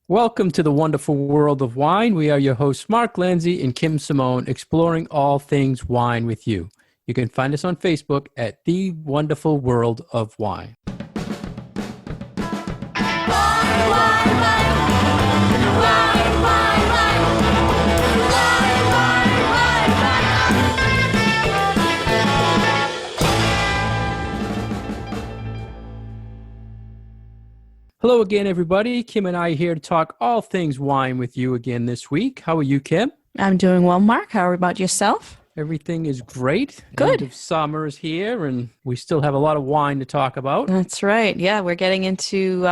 Welcome to the wonderful world of wine. We are your hosts, Mark Lindsay and Kim Simone, exploring all things wine with you. You can find us on Facebook at The Wonderful World of Wine. Hello again, everybody. Kim and I are here to talk all things wine with you again this week. How are you, Kim? I'm doing well, Mark. How about yourself? Everything is great. Good. End of summer is here, and we still have a lot of wine to talk about. That's right. Yeah, we're getting into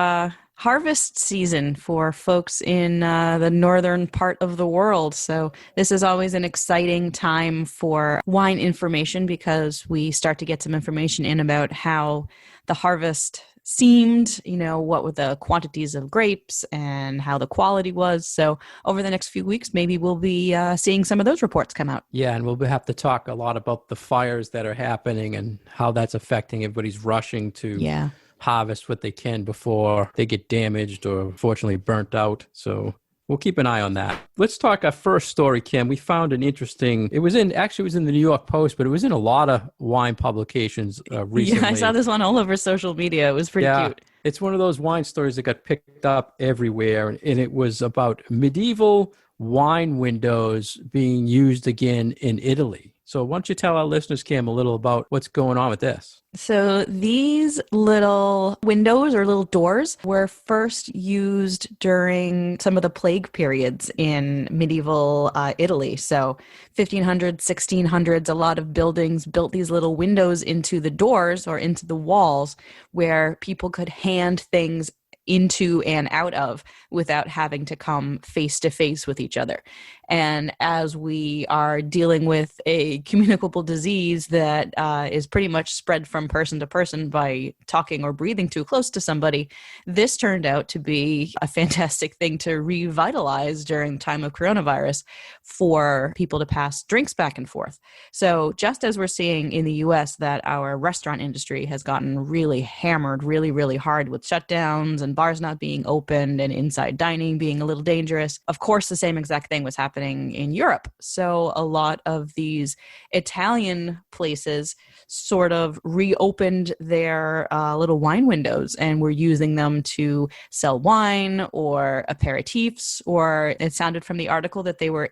harvest season for folks in the northern part of the world. So this is always an exciting time for wine information because we start to get some information in about how the harvest seemed, what were the quantities of grapes and how the quality was. So over the next few weeks, maybe we'll be seeing some of those reports come out. Yeah, and we'll have to talk a lot about the fires that are happening and how that's affecting everybody's rushing to harvest what they can before they get damaged or unfortunately burnt out. So we'll keep an eye on that. Let's talk our first story, Kim. We found an interesting, it was in the New York Post, but it was in a lot of wine publications recently. Yeah, I saw this one all over social media. It was pretty cute. It's one of those wine stories that got picked up everywhere, and it was about medieval wine windows being used again in Italy. So why don't you tell our listeners, Kim, a little about what's going on with this? So these little windows or little doors were first used during some of the plague periods in medieval Italy. So 1500s, 1600s, a lot of buildings built these little windows into the doors or into the walls where people could hand things into and out of without having to come face to face with each other. And as we are dealing with a communicable disease that is pretty much spread from person to person by talking or breathing too close to somebody, this turned out to be a fantastic thing to revitalize during the time of coronavirus for people to pass drinks back and forth. So just as we're seeing in the US that our restaurant industry has gotten really hammered really, really hard with shutdowns and bars not being opened and inside dining being a little dangerous, of course, the same exact thing was happening in Europe. So a lot of these Italian places sort of reopened their little wine windows and were using them to sell wine or aperitifs, or it sounded from the article that they were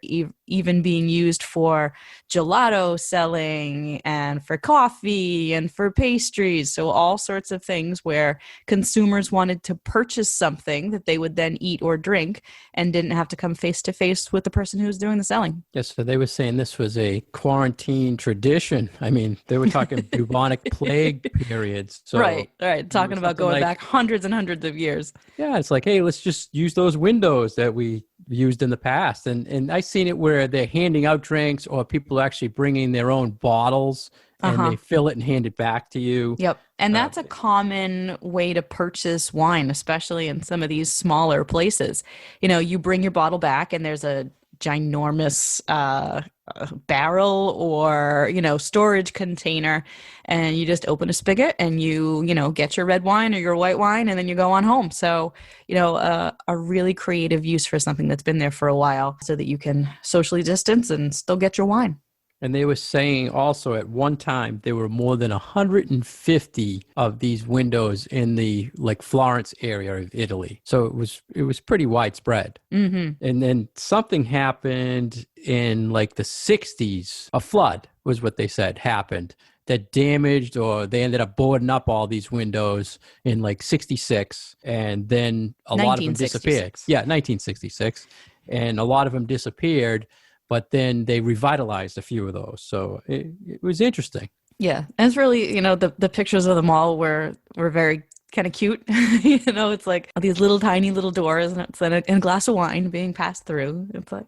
even being used for gelato selling and for coffee and for pastries. So all sorts of things where consumers wanted to purchase something that they would then eat or drink and didn't have to come face to face with the person who was doing the selling. Yes, so they were saying this was a quarantine tradition. I mean, they were talking bubonic plague periods. So right. Talking about going back hundreds and hundreds of years. Yeah, it's like, hey, let's just use those windows that we used in the past. And I've seen it where they're handing out drinks or people are actually bringing their own bottles and they fill it and hand it back to you. Yep. And that's a common way to purchase wine, especially in some of these smaller places. You bring your bottle back and there's a ginormous barrel or, storage container, and you just open a spigot and you get your red wine or your white wine and then you go on home. So, a really creative use for something that's been there for a while so that you can socially distance and still get your wine. And they were saying also at one time there were more than 150 of these windows in the Florence area of Italy. So it was pretty widespread. Mm-hmm. And then something happened in the 60s. A flood was what they said happened that damaged, or they ended up boarding up all these windows in 66. And then a lot of them disappeared. Yeah, 1966. And a lot of them disappeared. But then they revitalized a few of those. So it was interesting. Yeah. And it's really, the pictures of them all were very kind of cute. It's like these little tiny little doors and it's and a glass of wine being passed through. It's like,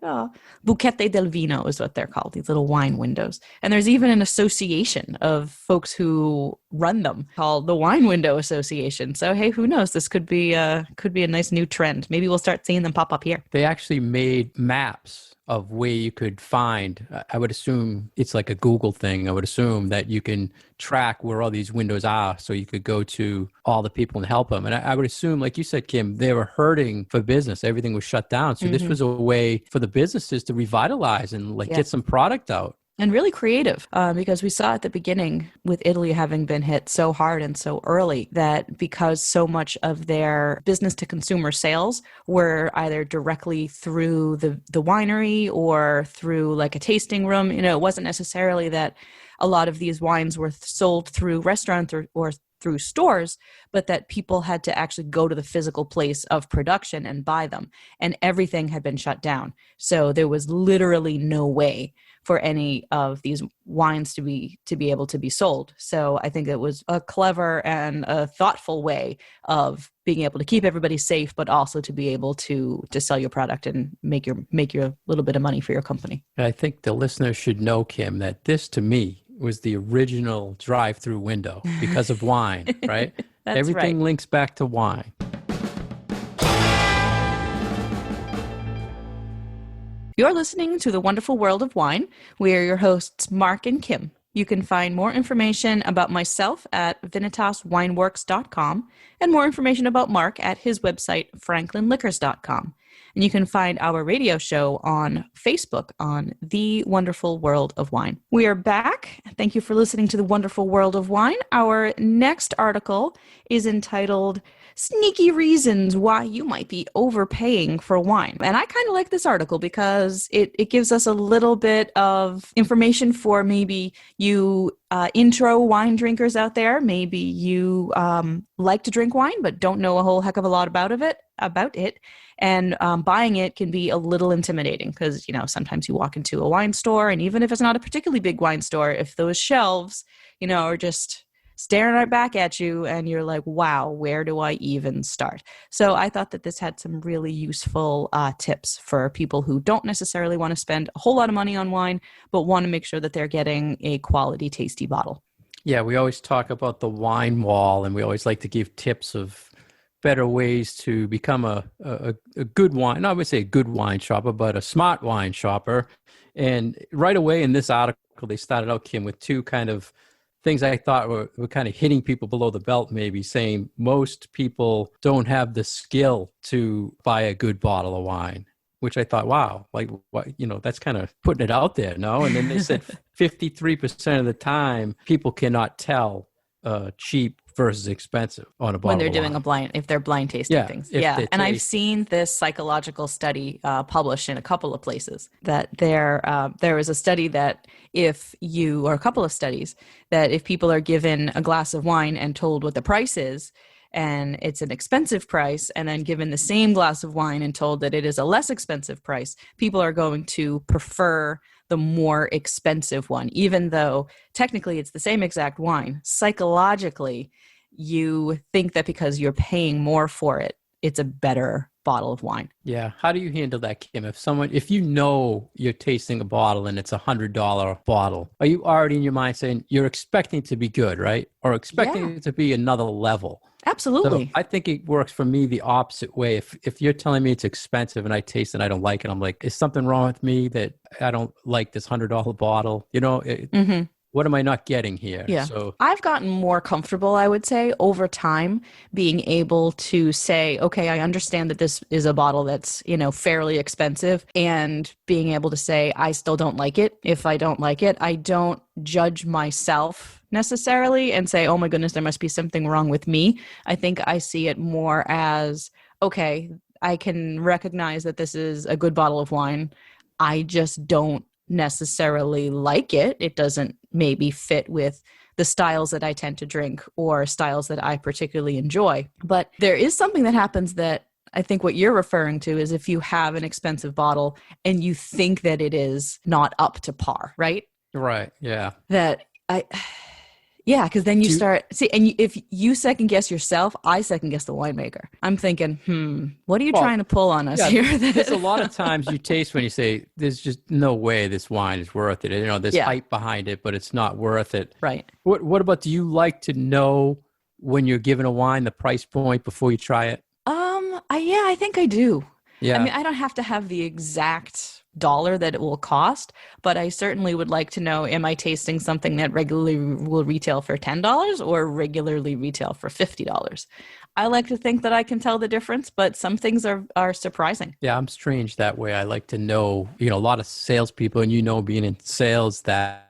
buchette del vino is what they're called, these little wine windows. And there's even an association of folks who run them, called the Wine Window Association. So hey, who knows? This could be a nice new trend. Maybe we'll start seeing them pop up here. They actually made maps of where you could find. I would assume it's like a Google thing. I would assume that you can track where all these windows are, so you could go to all the people and help them. And I would assume, like you said, Kim, they were hurting for business. Everything was shut down. So this was a way for the businesses to revitalize and get some product out. And really creative, because we saw at the beginning with Italy having been hit so hard and so early that because so much of their business to consumer sales were either directly through the winery or through like a tasting room, it wasn't necessarily that a lot of these wines were sold through restaurants or through stores, but that people had to actually go to the physical place of production and buy them. And everything had been shut down. So there was literally no way for any of these wines to be able to be sold. So I think it was a clever and a thoughtful way of being able to keep everybody safe, but also to be able to sell your product and make your little bit of money for your company. I think the listeners should know, Kim, that this to me was the original drive-through window because of wine, right? That's Everything right. links back to wine. You're listening to The Wonderful World of Wine. We are your hosts, Mark and Kim. You can find more information about myself at vinitaswineworks.com and more information about Mark at his website, franklinliquors.com. And you can find our radio show on Facebook on The Wonderful World of Wine. We are back. Thank you for listening to The Wonderful World of Wine. Our next article is entitled Sneaky Reasons Why You Might Be Overpaying for Wine. And I kind of like this article because it gives us a little bit of information for maybe you intro wine drinkers out there. Maybe you like to drink wine but don't know a whole heck of a lot about it. And buying it can be a little intimidating because, sometimes you walk into a wine store, and even if it's not a particularly big wine store, if those shelves, are just staring right back at you and you're like, wow, where do I even start? So I thought that this had some really useful tips for people who don't necessarily want to spend a whole lot of money on wine, but want to make sure that they're getting a quality, tasty bottle. Yeah, we always talk about the wine wall, and we always like to give tips of better ways to become a good wine, not would say a good wine shopper, but a smart wine shopper. And right away in this article, they started out, Kim, with two kind of things I thought were kind of hitting people below the belt, maybe saying most people don't have the skill to buy a good bottle of wine, which I thought, wow, like, what, that's kind of putting it out there, no? And then they said 53% of the time, people cannot tell cheap versus expensive on a bottle when they're of doing wine. if they're blind tasting things. Yeah. And I've seen this psychological study published in a couple of places that there is a study that or a couple of studies that if people are given a glass of wine and told what the price is, and it's an expensive price, and then given the same glass of wine and told that it is a less expensive price, people are going to prefer the more expensive one, even though technically it's the same exact wine. Psychologically, you think that because you're paying more for it, it's a better bottle of wine. Yeah. How do you handle that, Kim? If you're tasting a bottle and it's $100 bottle, are you already in your mind saying you're expecting it to be good, right? Or expecting it to be another level? Absolutely. So I think it works for me the opposite way. If you're telling me it's expensive and I taste it and I don't like it, I'm like, is something wrong with me that I don't like this $100 bottle? What am I not getting here? Yeah. So I've gotten more comfortable, I would say, over time, being able to say, okay, I understand that this is a bottle that's, fairly expensive, and being able to say, I still don't like it. If I don't like it, I don't judge myself necessarily and say, oh my goodness, there must be something wrong with me. I think I see it more as, okay, I can recognize that this is a good bottle of wine. I just don't necessarily like it. It doesn't maybe fit with the styles that I tend to drink or styles that I particularly enjoy. But there is something that happens that I think what you're referring to is if you have an expensive bottle and you think that it is not up to par, right? right, yeah. That Yeah, because then you Do you, start see, and if you second guess yourself, I second guess the winemaker. I'm thinking, what are you trying well, to pull on us yeah, here? there's a lot of times you taste when you say, there's just no way this wine is worth it. You know, there's Yeah, hype behind it, but it's not worth it. right. What about, do you like to know when you're giving a wine the price point before you try it? Yeah, I think I do. I Yeah. mean, I don't have to have the exact dollar that it will cost, but I certainly would like to know, am I tasting something that regularly will retail for $10 or regularly retail for $50? I like to think that I can tell the difference, but some things are surprising. Yeah, I'm strange that way. I like to know, you know, a lot of salespeople, and you know, being in sales, that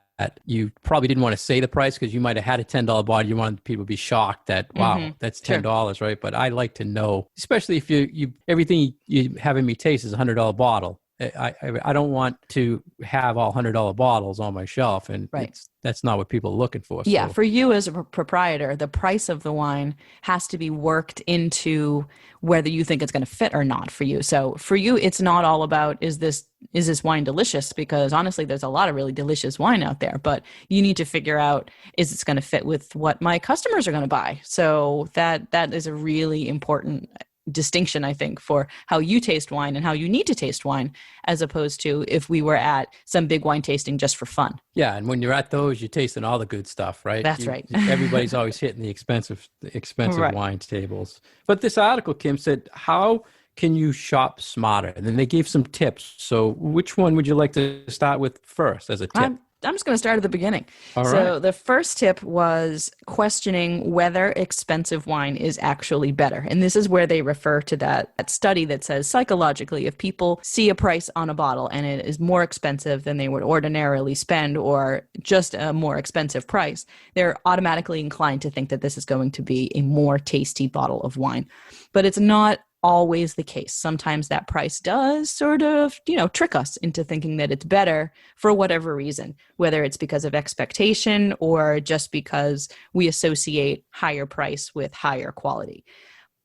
you probably didn't want to say the price because you might have had a $10 bottle. You wanted people to be shocked that, wow, that's Sure. $10, right? But I like to know, especially if you everything you having me taste is a $100 bottle. I don't want to have all $100 bottles on my shelf, and Right. that's not what people are looking for. Yeah, So for you as a proprietor, the price of the wine has to be worked into whether you think it's going to fit or not for you. So for you, it's not all about is this wine delicious? Because honestly, there's a lot of really delicious wine out there, but you need to figure out, is it's going to fit with what my customers are going to buy? So that is a really important distinction, I think, for how you taste wine and how you need to taste wine, as opposed to if we were at some big wine tasting just for fun. yeah, and when you're at those, you're tasting all the good stuff, right? That's right. Everybody's always hitting the expensive Right. wine tables. But this article, Kim, said, how can you shop smarter? And then they gave some tips. So which one would you like to start with first as a tip? I'm just going to start at the beginning. All So right. the first tip was questioning whether expensive wine is actually better. And this is where they refer to that study that says psychologically, if people see a price on a bottle and it is more expensive than they would ordinarily spend or just a more expensive price, they're automatically inclined to think that this is going to be a more tasty bottle of wine. But it's not always the case. Sometimes that price does sort of, trick us into thinking that it's better for whatever reason, whether it's because of expectation or just because we associate higher price with higher quality.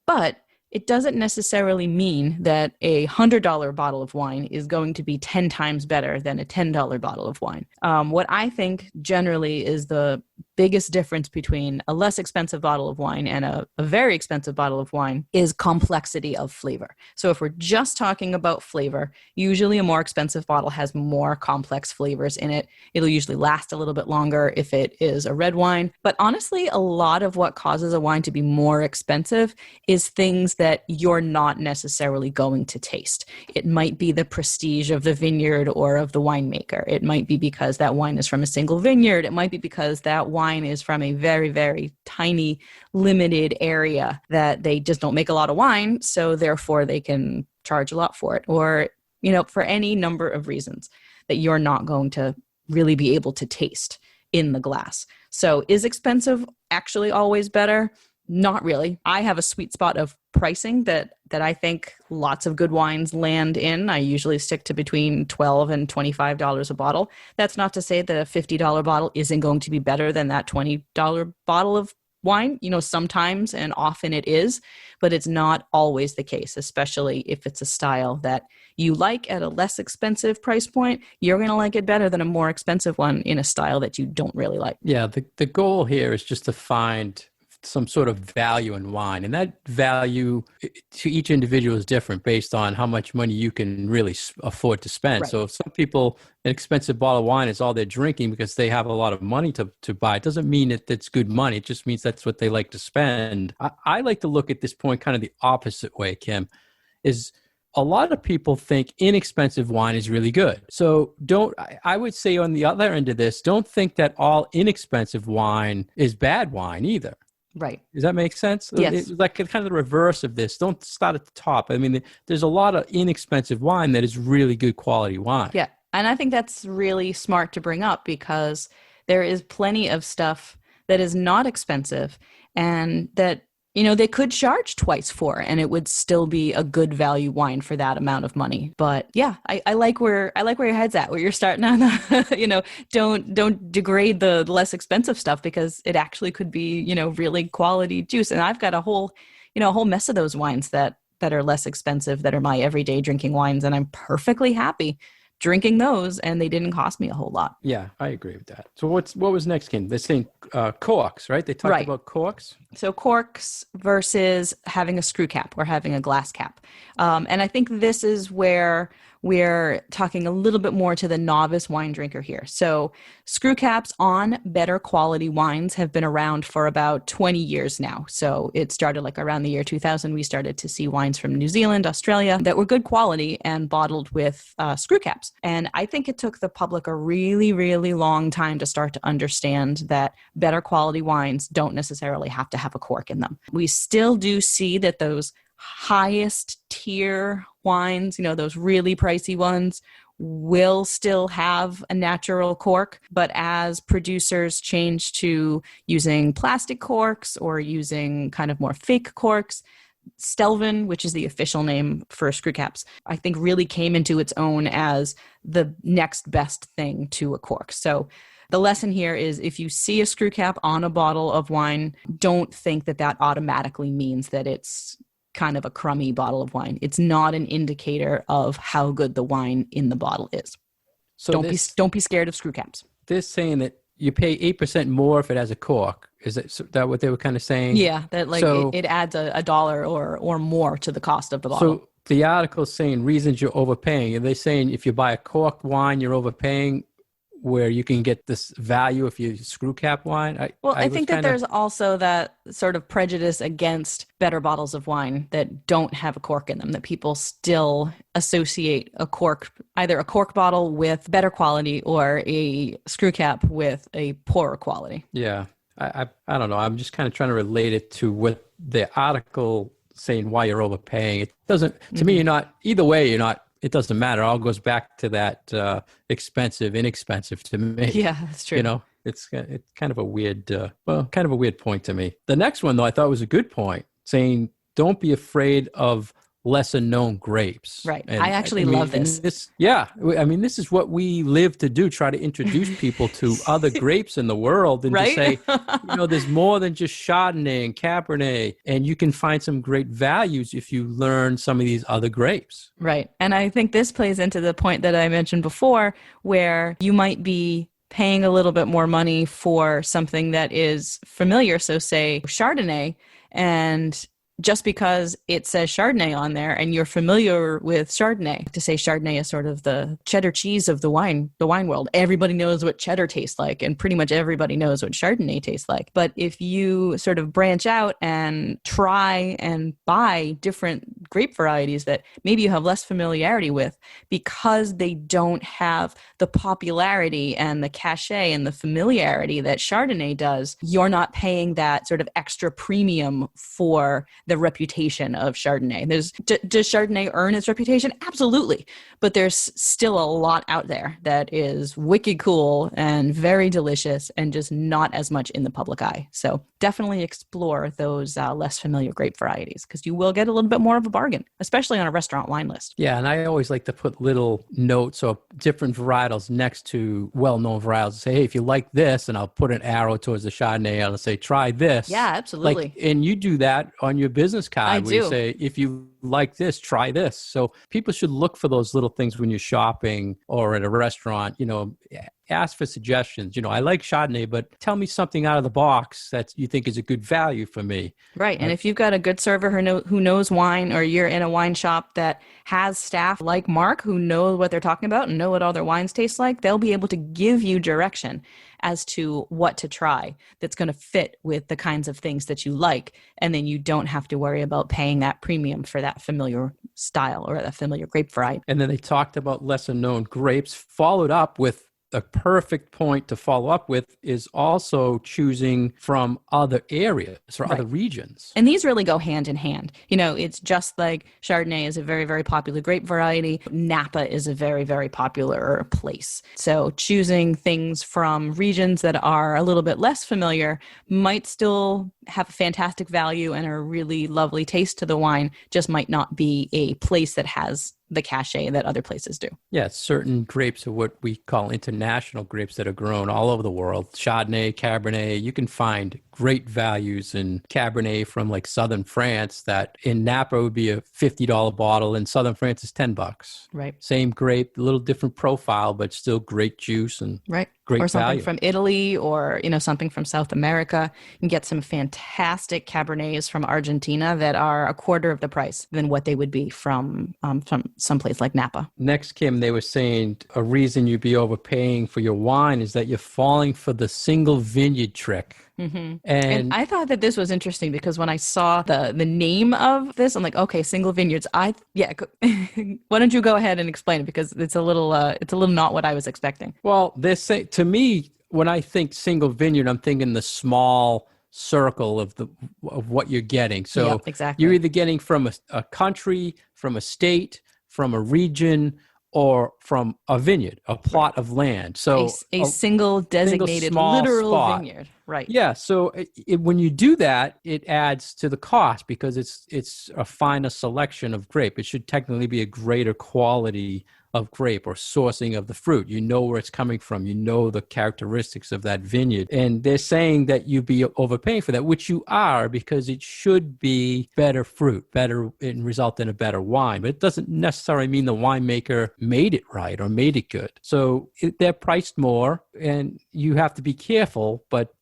But it doesn't necessarily mean that a $100 bottle of wine is going to be 10 times better than a $10 bottle of wine. What I think generally is the biggest difference between a less expensive bottle of wine and a very expensive bottle of wine is complexity of flavor. So if we're just talking about flavor, usually a more expensive bottle has more complex flavors in it. It'll usually last a little bit longer if it is a red wine. But honestly, a lot of what causes a wine to be more expensive is things that you're not necessarily going to taste. It might be the prestige of the vineyard or of the winemaker. It might be because that wine is from a single vineyard. It might be because that wine is from a very, very tiny, limited area that they just don't make a lot of wine. So therefore they can charge a lot for it, or, for any number of reasons that you're not going to really be able to taste in the glass. So is expensive actually always better? Not really. I have a sweet spot of pricing that I think lots of good wines land in. I usually stick to between $12 and $25 a bottle. That's not to say that a $50 bottle isn't going to be better than that $20 bottle of wine. Sometimes and often it is, but it's not always the case, especially if it's a style that you like at a less expensive price point. You're going to like it better than a more expensive one in a style that you don't really like. Yeah, the goal here is just to find some sort of value in wine, and that value to each individual is different based on how much money you can really afford to spend. Right. So if some people, an expensive bottle of wine is all they're drinking because they have a lot of money to buy, it doesn't mean that it's good money. It just means that's what they like to spend. I like to look at this point kind of the opposite way, Kim, is a lot of people think inexpensive wine is really good. So I would say on the other end of this, don't think that all inexpensive wine is bad wine either. Right. Does that make sense? Yes. It's like kind of the reverse of this. Don't start at the top. I mean, there's a lot of inexpensive wine that is really good quality wine. Yeah. And I think that's really smart to bring up because there is plenty of stuff that is not expensive and that, they could charge twice for, and it would still be a good value wine for that amount of money. But yeah, I like where your head's at, where you're starting on the, don't degrade the less expensive stuff because it actually could be, really quality juice. And I've got a whole mess of those wines that are less expensive, that are my everyday drinking wines. And I'm perfectly happy drinking those, and they didn't cost me a whole lot. Yeah, I agree with that. So what was next, Ken? They're saying corks, right? They talked Right. about corks. So corks versus having a screw cap or having a glass cap. And I think this is where we're talking a little bit more to the novice wine drinker here. So screw caps on better quality wines have been around for about 20 years now. So it started like around the year 2000. We started to see wines from New Zealand, Australia that were good quality and bottled with screw caps. And I think it took the public a really, really long time to start to understand that better quality wines don't necessarily have to have a cork in them. We still do see that those highest tier wines, those really pricey ones, will still have a natural cork. But as producers change to using plastic corks or using kind of more fake corks, Stelvin, which is the official name for screw caps, I think really came into its own as the next best thing to a cork. So the lesson here is if you see a screw cap on a bottle of wine, don't think that that automatically means that it's kind of a crummy bottle of wine. It's not an indicator of how good the wine in the bottle is. So don't be scared of screw caps. They're saying that you pay 8% more if it has a cork. Is that what they were kind of saying? Yeah, that it adds a dollar or more to the cost of the bottle. So the article is saying reasons you're overpaying. Are they saying if you buy a corked wine, you're overpaying, where you can get this value if you screw cap wine? I think that there's also that sort of prejudice against better bottles of wine that don't have a cork in them, that people still associate either a cork bottle with better quality or a screw cap with a poorer quality. Yeah. I don't know. I'm just kind of trying to relate it to what the article saying why you're overpaying. It doesn't, to me, either way, it doesn't matter. It all goes back to that expensive, inexpensive to me. Yeah, that's true. It's kind of a weird, kind of a weird point to me. The next one, though, I thought was a good point, saying don't be afraid of lesser known grapes. Right. And I actually love this. This is what we live to do, try to introduce people to other grapes in the world and right? to say, there's more than just Chardonnay and Cabernet, and you can find some great values if you learn some of these other grapes. Right. And I think this plays into the point that I mentioned before, where you might be paying a little bit more money for something that is familiar. So say Chardonnay, and just because it says Chardonnay on there and you're familiar with Chardonnay, to say Chardonnay is sort of the cheddar cheese of the wine world. Everybody knows what cheddar tastes like, and pretty much everybody knows what Chardonnay tastes like. But if you sort of branch out and try and buy different grape varieties that maybe you have less familiarity with, because they don't have the popularity and the cachet and the familiarity that Chardonnay does, you're not paying that sort of extra premium for the reputation of Chardonnay. Does Chardonnay earn its reputation? Absolutely. But there's still a lot out there that is wicked cool and very delicious and just not as much in the public eye. So definitely explore those less familiar grape varieties, because you will get a little bit more of a bargain, especially on a restaurant wine list. Yeah, and I always like to put little notes or different varietals next to well-known varietals. Say, hey, if you like this, and I'll put an arrow towards the Chardonnay, and I'll say, try this. Yeah, absolutely. And you do that on your business card where you say, if you like this, try this. So people should look for those little things when you're shopping or at a restaurant. Ask for suggestions. I like Chardonnay, but tell me something out of the box that you think is a good value for me. Right. And if you've got a good server who knows wine, or you're in a wine shop that has staff like Mark who know what they're talking about and know what all their wines taste like, they'll be able to give you direction as to what to try that's going to fit with the kinds of things that you like. And then you don't have to worry about paying that premium for that familiar style or that familiar grape variety. And then they talked about lesser known grapes, followed up with a perfect point to follow up with is also choosing from other areas or other regions. And these really go hand in hand. It's just like Chardonnay is a very, very popular grape variety. Napa is a very, very popular place. So choosing things from regions that are a little bit less familiar might still have a fantastic value and a really lovely taste to the wine, just might not be a place that has the cachet that other places do. Yeah, certain grapes are what we call international grapes that are grown all over the world. Chardonnay, Cabernet, you can find great values in Cabernet from like southern France that in Napa would be a $50 bottle, and southern France is $10. Right. Same grape, a little different profile, but still great juice and Right. great Or something value. from Italy, or, something from South America. You can get some fantastic Cabernets from Argentina that are a quarter of the price than what they would be from someplace like Napa. Next, Kim, they were saying a reason you'd be overpaying for your wine is that you're falling for the single vineyard trick. Mm-hmm. And And I thought that this was interesting because when I saw the name of this, I'm like, okay, single vineyards. Why don't you go ahead and explain it, because it's a little not what I was expecting. well, they say to me, when I think single vineyard, I'm thinking the small circle of what you're getting. So Yep, exactly. you're either getting from a country, from a state, from a region, or from a vineyard, a plot of land. So A single designated small literal spot. vineyard. Right. Yeah, so when you do that, it adds to the cost because it's a finer selection of grape. It should technically be a greater quality of grape or sourcing of the fruit. You know where it's coming from. You know the characteristics of that vineyard. And they're saying that you'd be overpaying for that, which you are, because it should be better fruit, better and result in a better wine. But it doesn't necessarily mean the winemaker made it right or made it good. So they're priced more, and you have to be careful. But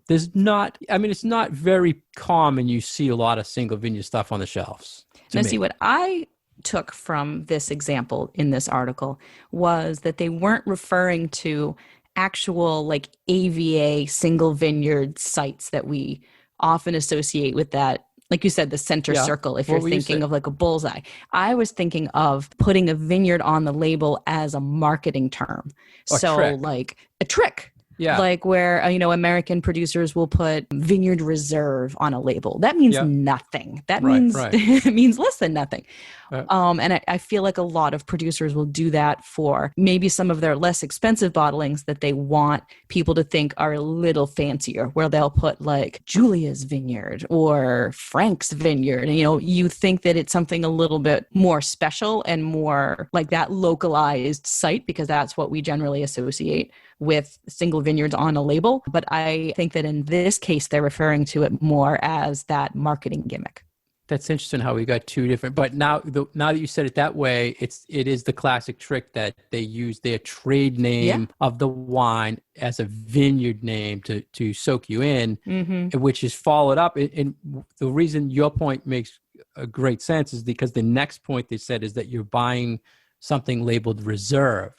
it's not very common. You see a lot of single vineyard stuff on the shelves. Now, see, what I took from this example in this article was that they weren't referring to actual like AVA single vineyard sites that we often associate with that. Like you said, the center circle, if you're thinking of like a bullseye. I was thinking of putting a vineyard on the label as a marketing term. Like a trick. Yeah. Like where, American producers will put Vineyard Reserve on a label. That means nothing. That means it means less than nothing. And I feel like a lot of producers will do that for maybe some of their less expensive bottlings that they want people to think are a little fancier, where they'll put like Julia's Vineyard or Frank's Vineyard. And, you think that it's something a little bit more special and more like that localized site, because that's what we generally associate with single vineyards on a label. But I think that in this case, they're referring to it more as that marketing gimmick. That's interesting how we got two different, but now that you said it that way, it is the classic trick that they use their trade name of the wine as a vineyard name to soak you in, which is followed up. And the reason your point makes a great sense is because the next point they said is that you're buying something labeled reserve,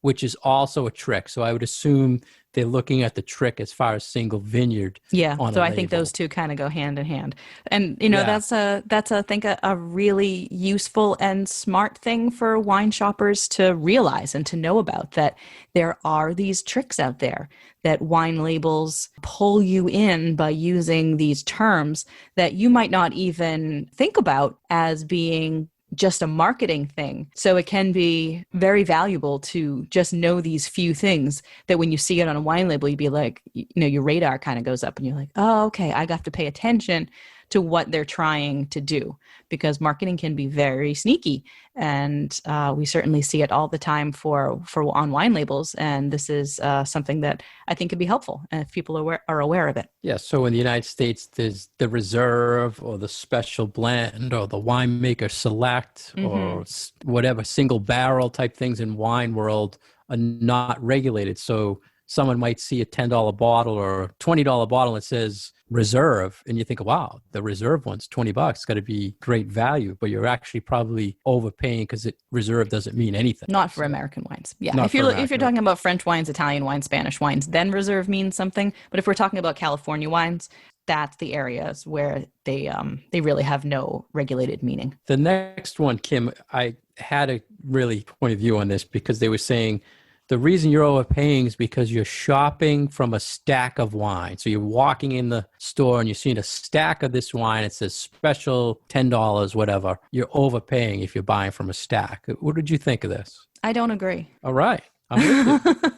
which is also a trick. So I would assume they're looking at the trick as far as single vineyard. Yeah. So I think those two kind of go hand in hand. And, that's I think a really useful and smart thing for wine shoppers to realize and to know about, that there are these tricks out there that wine labels pull you in by using these terms that you might not even think about as being just a marketing thing. So it can be very valuable to just know these few things that when you see it on a wine label, you'd be like, your radar kind of goes up and you're like, oh, okay, I got to pay attention to what they're trying to do, because marketing can be very sneaky. And we certainly see it all the time for on wine labels. And this is something that I think could be helpful if people are aware of it. Yeah. So in the United States, there's the reserve or the special blend or the winemaker select or whatever single barrel type things in wine world are not regulated. So someone might see a $10 bottle or a $20 bottle that says reserve, and you think, wow, the reserve one's $20. It's got to be great value, but you're actually probably overpaying because reserve doesn't mean anything. Not for American wines. Yeah. If you're talking about French wines, Italian wines, Spanish wines, then reserve means something. But if we're talking about California wines, that's the areas where they really have no regulated meaning. The next one, Kim, I had a really point of view on this because they were saying the reason you're overpaying is because you're shopping from a stack of wine. So you're walking in the store and you're seeing a stack of this wine. It says special $10, whatever. You're overpaying if you're buying from a stack. What did you think of this? I don't agree. All right. I'm with you.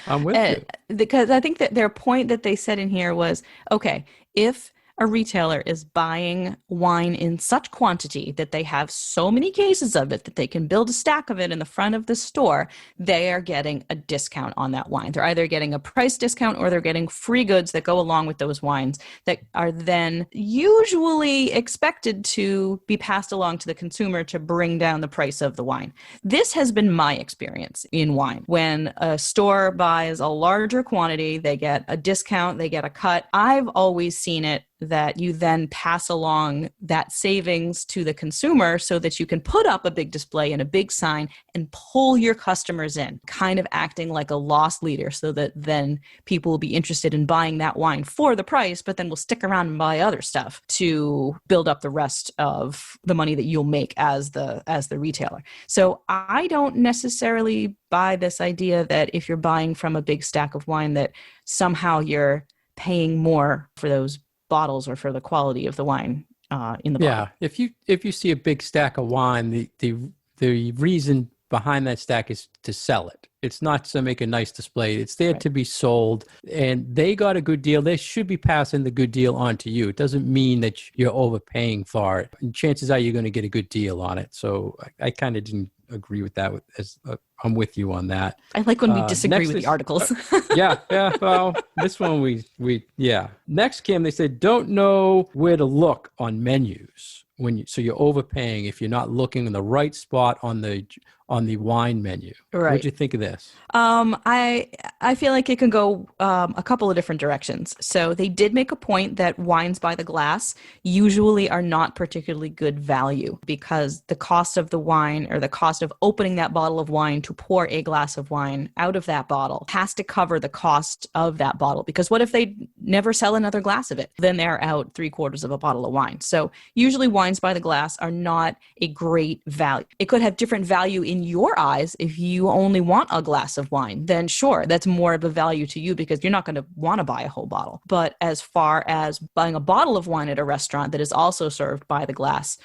I'm with you. Because I think that their point that they said in here was, okay, if a retailer is buying wine in such quantity that they have so many cases of it that they can build a stack of it in the front of the store, they are getting a discount on that wine. They're either getting a price discount or they're getting free goods that go along with those wines that are then usually expected to be passed along to the consumer to bring down the price of the wine. This has been my experience in wine. When a store buys a larger quantity, they get a discount, they get a cut. I've always seen it that you then pass along that savings to the consumer so that you can put up a big display and a big sign and pull your customers in, kind of acting like a loss leader so that then people will be interested in buying that wine for the price, but then will stick around and buy other stuff to build up the rest of the money that you'll make as the retailer. So I don't necessarily buy this idea that if you're buying from a big stack of wine that somehow you're paying more for those bottles or for the quality of the wine in the bottle. Yeah, if you see a big stack of wine, the reason behind that stack is to sell it. It's not to make a nice display. It's there to be sold, and they got a good deal. They should be passing the good deal on to you. It doesn't mean that you're overpaying for it. And chances are you're going to get a good deal on it. So I kind of didn't agree with that. I'm with you on that. I like when we disagree with the articles. Yeah. Well, this one we. Next, Kim, they said don't know where to look on menus so you're overpaying if you're not looking in the right spot on the wine menu. Right. What'd you think of this? I feel like it can go a couple of different directions. So they did make a point that wines by the glass usually are not particularly good value because the cost of the wine or the cost of opening that bottle of wine to pour a glass of wine out of that bottle has to cover the cost of that bottle. Because what if they never sell another glass of it? Then they're out 3/4 of a bottle of wine. So usually wines by the glass are not a great value. It could have different value in your eyes. If you only want a glass of wine, then sure, that's more of a value to you because you're not going to want to buy a whole bottle. But as far as buying a bottle of wine at a restaurant that is also served by the glass,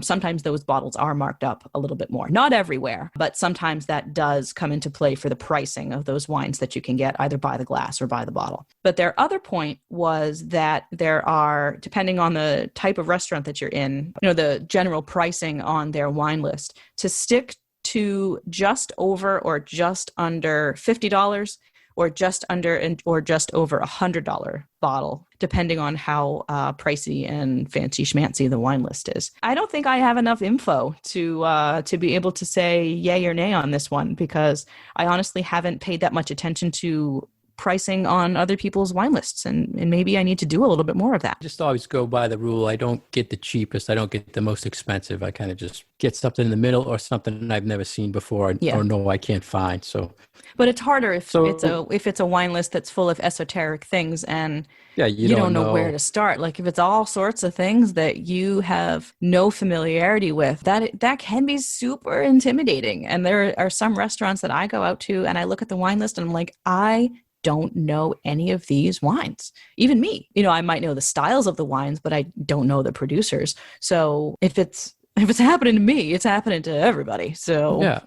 sometimes those bottles are marked up a little bit more. Not everywhere, but sometimes that does come into play for the pricing of those wines that you can get either by the glass or by the bottle. But their other point was that there are, depending on the type of restaurant that you're in, the general pricing on their wine list, to stick to just over or just under $50 or just under or just over $100 bottle, depending on how pricey and fancy schmancy the wine list is. I don't think I have enough info to be able to say yay or nay on this one because I honestly haven't paid that much attention to pricing on other people's wine lists, and maybe I need to do a little bit more of that. Just always go by the rule. I don't get the cheapest. I don't get the most expensive. I kind of just get something in the middle or something I've never seen before or no, I can't find. So, but it's harder if it's a wine list that's full of esoteric things and you don't know where to start. Like if it's all sorts of things that you have no familiarity with, that can be super intimidating. And there are some restaurants that I go out to and I look at the wine list and I'm like, I don't know any of these wines. Even me, I might know the styles of the wines, but I don't know the producers. So if it's happening to me, it's happening to everybody. So yeah,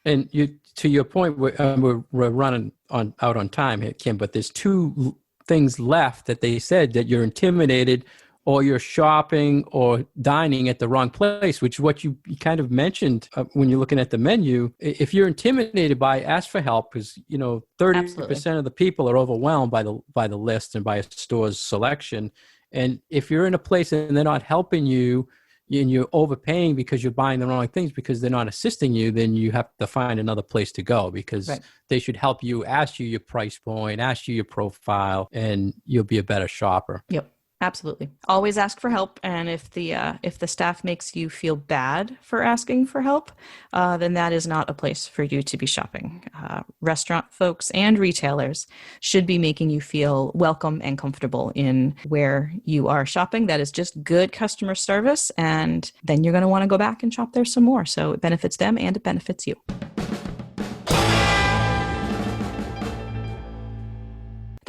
and to your point, we're running out on time here, Kim. But there's two things left that they said that you're intimidated or you're shopping or dining at the wrong place, which is what you kind of mentioned when you're looking at the menu. If you're intimidated by, ask for help because, 30% of the people are overwhelmed by the list and by a store's selection. And if you're in a place and they're not helping you and you're overpaying because you're buying the wrong things because they're not assisting you, then you have to find another place to go because they should help you, ask you your price point, ask you your profile, and you'll be a better shopper. Yep. Absolutely. Always ask for help. And if the staff makes you feel bad for asking for help, then that is not a place for you to be shopping. Restaurant folks and retailers should be making you feel welcome and comfortable in where you are shopping. That is just good customer service. And then you're going to want to go back and shop there some more. So it benefits them and it benefits you.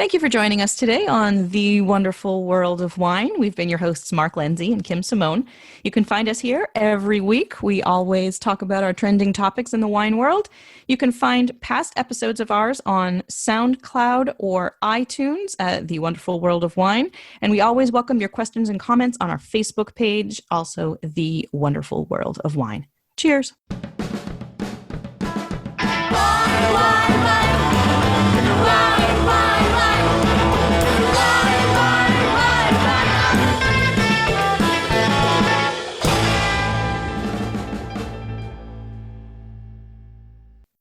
Thank you for joining us today on The Wonderful World of Wine. We've been your hosts, Mark Lindsay and Kim Simone. You can find us here every week. We always talk about our trending topics in the wine world. You can find past episodes of ours on SoundCloud or iTunes at The Wonderful World of Wine. And we always welcome your questions and comments on our Facebook page, also The Wonderful World of Wine. Cheers.